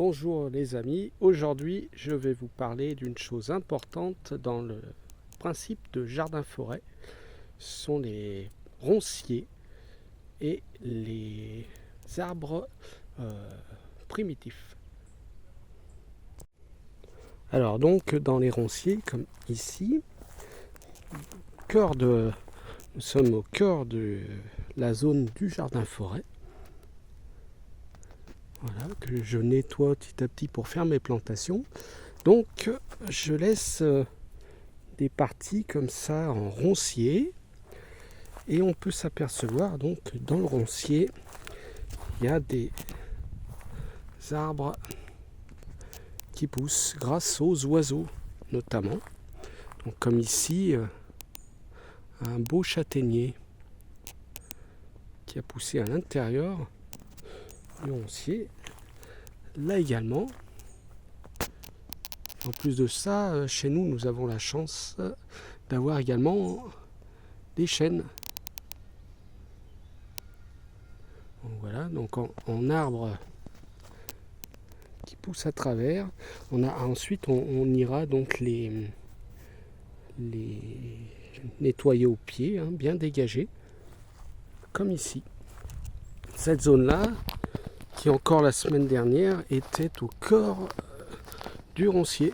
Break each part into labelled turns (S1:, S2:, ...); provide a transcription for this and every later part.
S1: Bonjour les amis, aujourd'hui je vais vous parler d'une chose importante dans le principe de jardin-forêt. Ce sont les ronciers et les arbres primitifs. Alors donc dans les ronciers, comme ici, nous sommes au cœur de la zone du jardin-forêt. Voilà, que je nettoie petit à petit pour faire mes plantations. Donc je laisse des parties comme ça en roncier. Et on peut s'apercevoir donc que dans le roncier, il y a des arbres qui poussent grâce aux oiseaux notamment. Donc comme ici, un beau châtaignier qui a poussé à l'intérieur du roncier. Là également. En plus de ça, chez nous, nous avons la chance d'avoir également des chênes. Donc voilà, donc en arbre qui pousse à travers. Ensuite, on ira donc les nettoyer au pied, bien dégagés, comme ici. Cette zone-là, qui encore la semaine dernière était au cœur du roncier.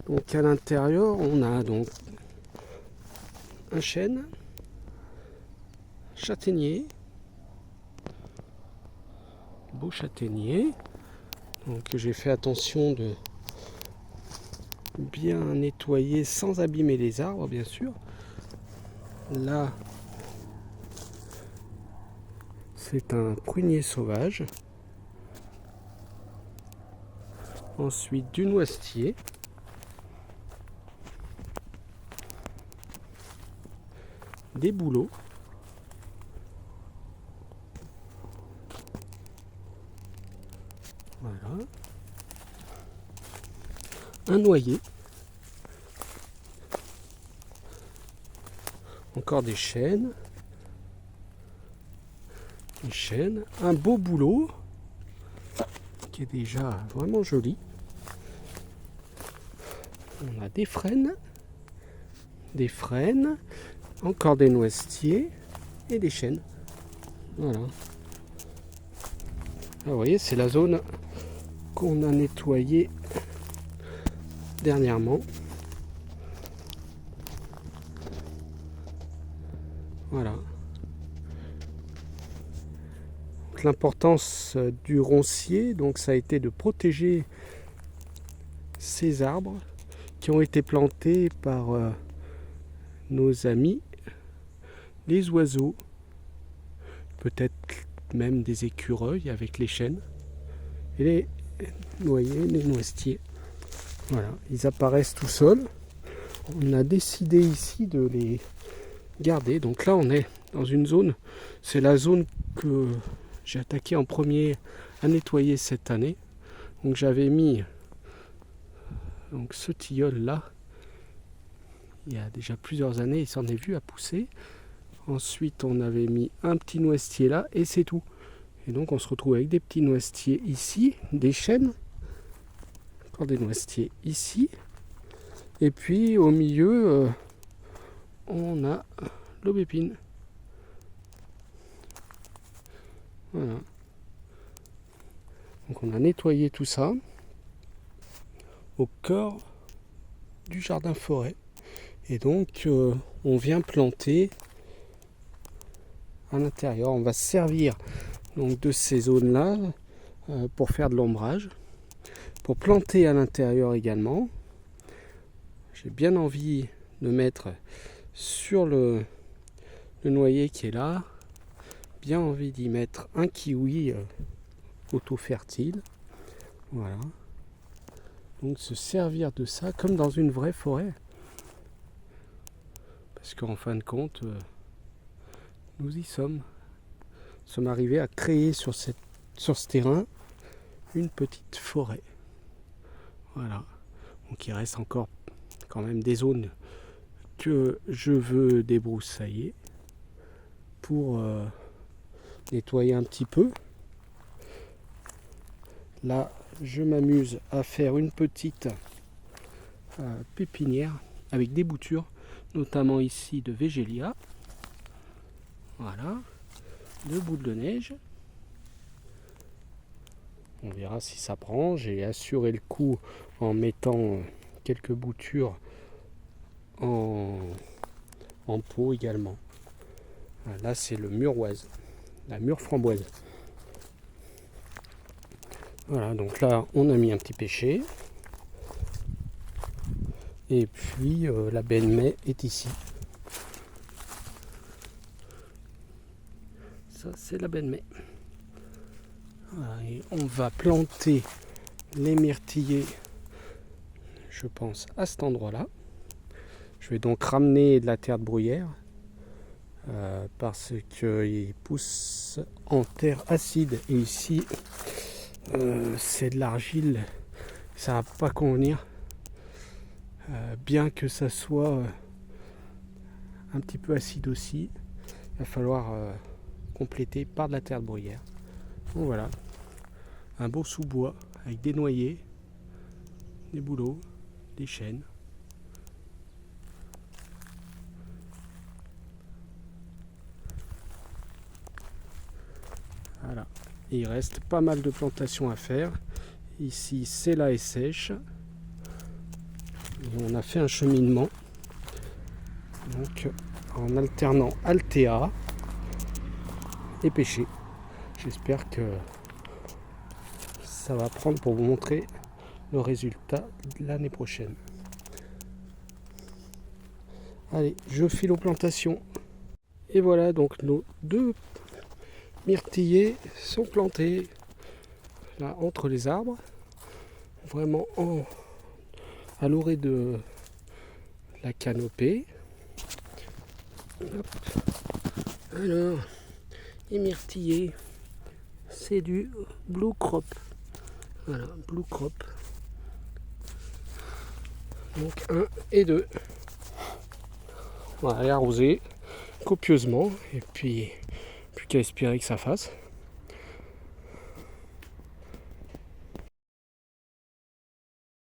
S1: Donc à l'intérieur, on a donc un chêne, châtaignier, beau châtaignier. Donc j'ai fait attention de bien nettoyer sans abîmer les arbres, bien sûr. Là, c'est un prunier sauvage. Ensuite, du noisetier. Des bouleaux. Voilà. Un noyer. Encore des chênes. Des chênes. Un beau bouleau qui est déjà vraiment joli. On a des frênes. Des frênes. Encore des noisetiers. Et des chênes. Voilà. Ah, vous voyez, c'est la zone qu'on a nettoyée dernièrement. Voilà. L'importance du roncier, donc ça a été de protéger ces arbres qui ont été plantés par nos amis, les oiseaux, peut-être même des écureuils avec les chênes et les noyers, les noisetiers. Voilà, ils apparaissent tout seuls. On a décidé ici de les garder. Donc là, on est dans une zone, c'est la zone que j'ai attaqué en premier à nettoyer cette année. Donc j'avais mis ce tilleul là. Il y a déjà plusieurs années, il s'en est vu à pousser. Ensuite, on avait mis un petit noisetier là et c'est tout. Et donc on se retrouve avec des petits noisetiers ici, des chênes, encore des noisetiers ici. Et puis au milieu, on a l'aubépine. Voilà. Donc on a nettoyé tout ça au cœur du jardin-forêt. Et donc on vient planter à l'intérieur. On va se servir donc de ces zones-là pour faire de l'ombrage, pour planter à l'intérieur également. J'ai bien envie de mettre sur le noyer qui est là, bien envie d'y mettre un kiwi auto-fertile. Voilà. Donc se servir de ça comme dans une vraie forêt. Parce qu'en fin de compte, nous y sommes. Nous sommes arrivés à créer sur ce terrain une petite forêt. Voilà. Donc il reste encore quand même des zones que je veux débroussailler pour nettoyer un petit peu. Là, je m'amuse à faire une petite pépinière avec des boutures, notamment ici de Végélia. Voilà, de boules de neige. On verra si ça prend. J'ai assuré le coup en mettant quelques boutures en pot également. Là, c'est le muroise, la mûre framboise. Voilà, donc là, on a mis un petit pêcher. Et puis, la benne mai est ici. Ça, c'est la benne mai. Voilà, et on va planter les myrtillers, je pense, à cet endroit-là. Je vais donc ramener de la terre de bruyère parce qu'ils poussent en terre acide. Et ici, c'est de l'argile. Ça ne va pas convenir. Bien que ça soit un petit peu acide aussi, il va falloir compléter par de la terre de bruyère. Donc voilà, un beau sous-bois avec des noyers, des bouleaux, des chênes. Voilà, et il reste pas mal de plantations à faire. Ici, c'est la haie sèche. Et on a fait un cheminement. Donc, en alternant Altea et pêcher. J'espère que ça va prendre pour vous montrer le résultat de l'année prochaine. Allez, je file aux plantations. Et voilà, donc nos 2 myrtillers sont plantés là entre les arbres, vraiment à l'orée de la canopée. Hop. Alors, les myrtillers, c'est du Blue Crop. Voilà, Blue Crop. Donc 1 et 2. On va aller arroser copieusement et puis plus qu'à espérer que ça fasse.